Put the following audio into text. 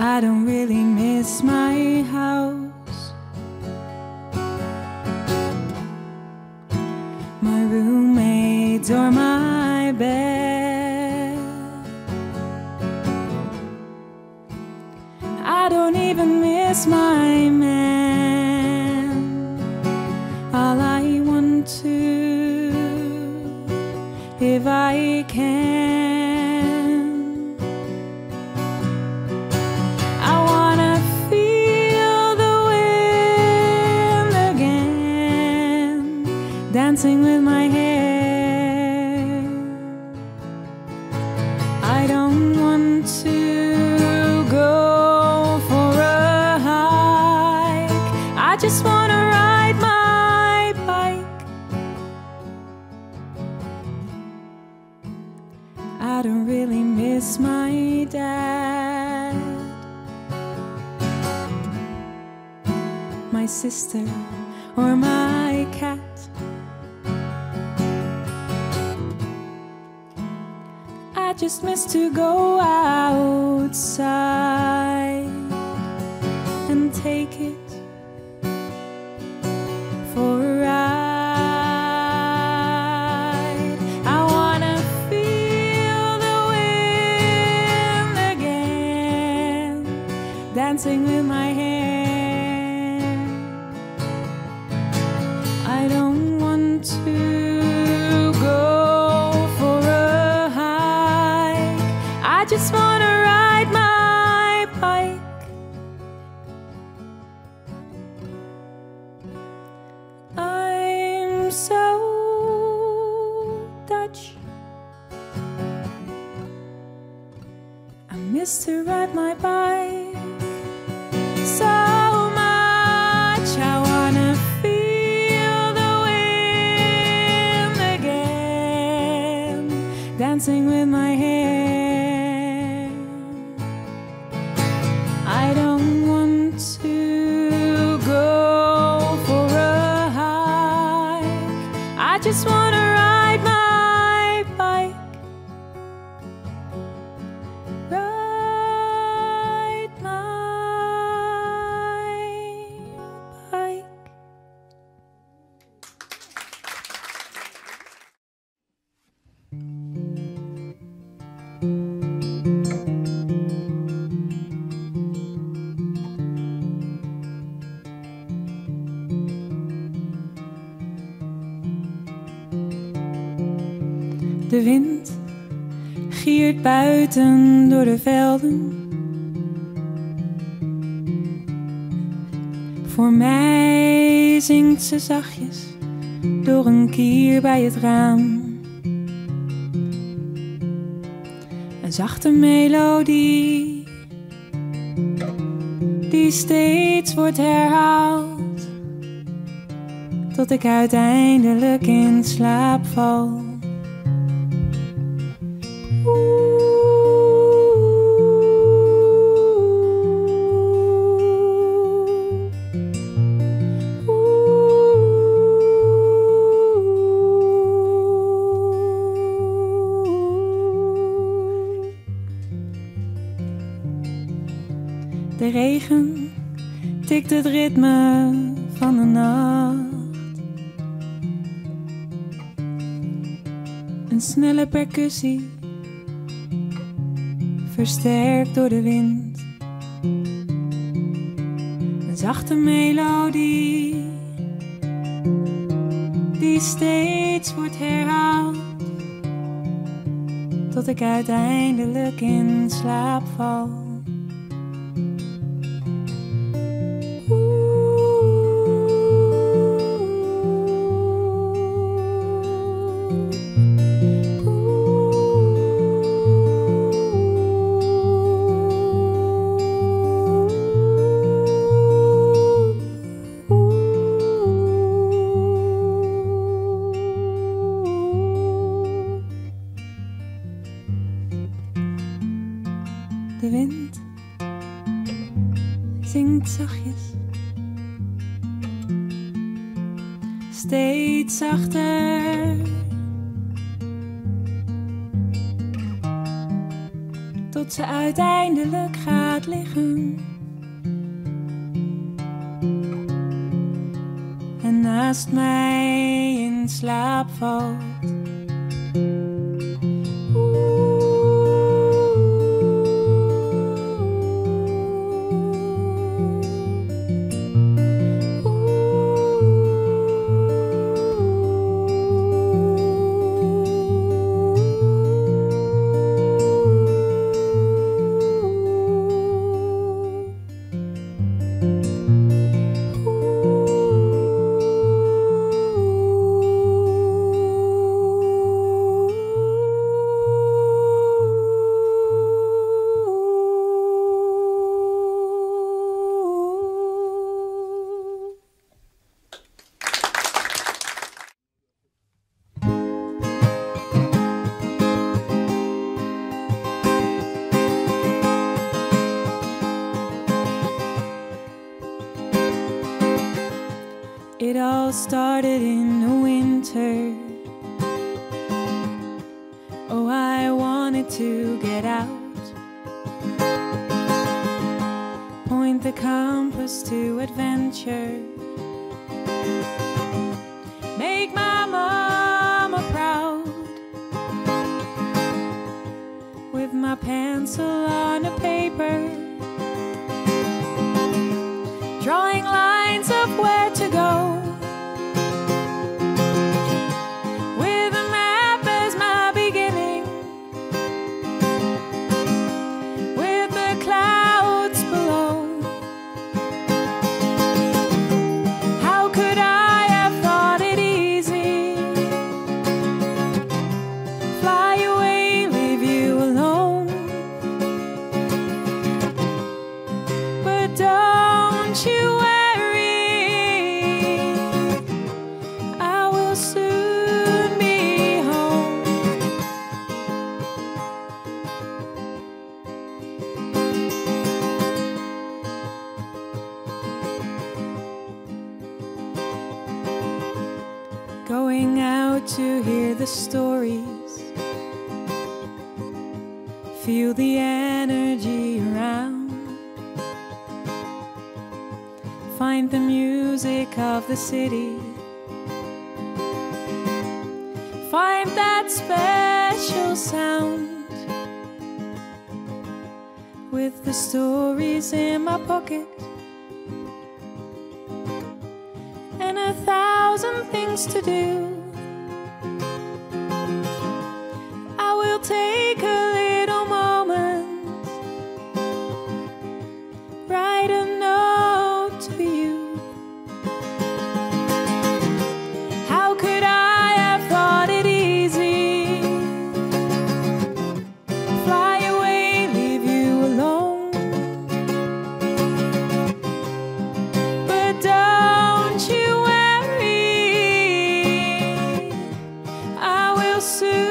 I don't really miss my house, my roommates or my bed. I don't even miss my man. All I want to, if I can, I wanna feel the wind again, dancing with my hair. I don't want to go for a hike, I just wanna ride my bike. I don't really miss my dad, my sister or my cat. I just miss to go outside and take it for a ride. I wanna feel the wind again, dancing with my hair. I don't want to go for a hike, I just wanna ride my bike. I'm so Dutch, I miss to ride my bike so much. I wanna feel the wind again, dancing with my hair. I don't want to go for a hike, I just wanna ride my bike. Ride my bike. De wind giert buiten door de velden. Voor mij zingt ze zachtjes door een kier bij het raam. Een zachte melodie die steeds wordt herhaald, tot ik uiteindelijk in slaap val. De regen tikt het ritme van de nacht. Een snelle percussie, versterkt door de wind. Een zachte melodie die steeds wordt herhaald, tot ik uiteindelijk in slaap val. De wind zingt zachtjes, steeds zachter, tot tot ze uiteindelijk gaat liggen en naast mij in slaap valt. It all started in the winter. Oh, I wanted to get out, point the compass to adventure, make my mama proud, with my pencil on a paper, drawing lines of where to go. Going out to hear the stories, feel the energy around, find the music of the city, find that special sound, with the stories in my pocket and 1,000 things to do. I will take a little moment, write a note to you. How could I have thought it easy? Fly away, leave you alone. But don't you worry, I will soon